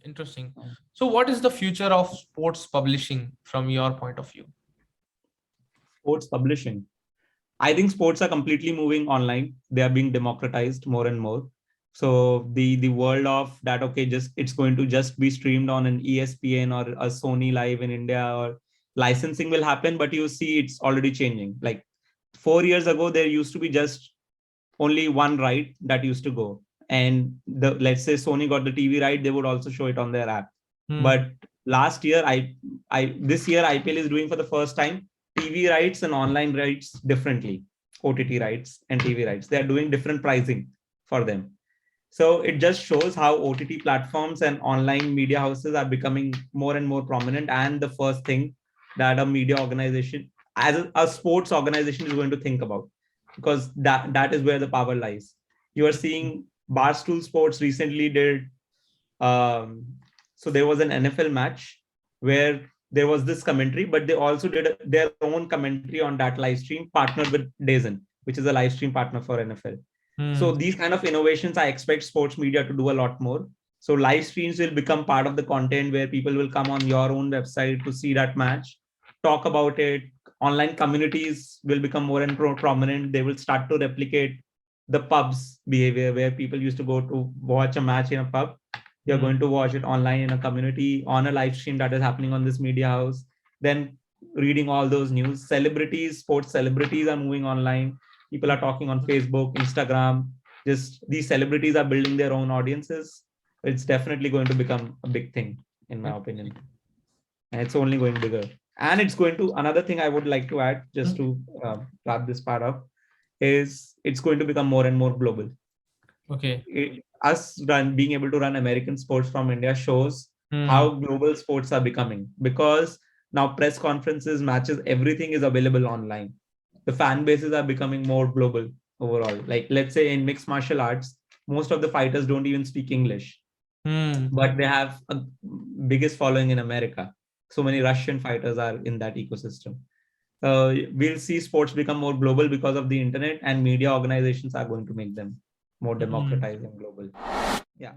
Interesting. So what is the future of sports publishing from your point of view? Sports publishing. I think sports are completely moving online. They are being democratized more and more. So the world of that, okay, just it's going to just be streamed on an ESPN or a Sony Live in India, or licensing will happen, but you see it's already changing. Like 4 years ago, there used to be just only one right that used to go. And the let's say Sony got the TV right, they would also show it on their app. But last year, this year IPL is doing for the first time TV rights and online rights differently. OTT rights and TV rights. They are doing different pricing for them. So it just shows how OTT platforms and online media houses are becoming more and more prominent. And the first thing that a media organization, as a sports organization, is going to think about, because that is where the power lies. You are seeing Barstool Sports recently did. So there was an NFL match where there was this commentary, but they also did their own commentary on that live stream, partnered with DAZN, which is a live stream partner for NFL. So these kind of innovations, I expect sports media to do a lot more. So live streams will become part of the content where people will come on your own website to see that match, talk about it. Online communities will become more and more prominent. They will start to replicate the pub's behavior, where people used to go to watch a match in a pub. You're going to watch it online in a community on a live stream that is happening on this media house. Then reading all those news. Celebrities, sports celebrities are moving online. People are talking on Facebook, Instagram. Just these celebrities are building their own audiences. It's definitely going to become a big thing, in my opinion. And it's only going bigger. And it's going to, another thing I would like to add, just to wrap this part up, is it's going to become more and more global. Okay. Being able to run American sports from India shows how global sports are becoming, because now press conferences, matches, everything is available online. The fan bases are becoming more global overall. Like, let's say in mixed martial arts, most of the fighters don't even speak English, but they have a biggest following in America. So many Russian fighters are in that ecosystem. We'll see sports become more global because of the internet, and media organizations are going to make them more democratized and global. Yeah.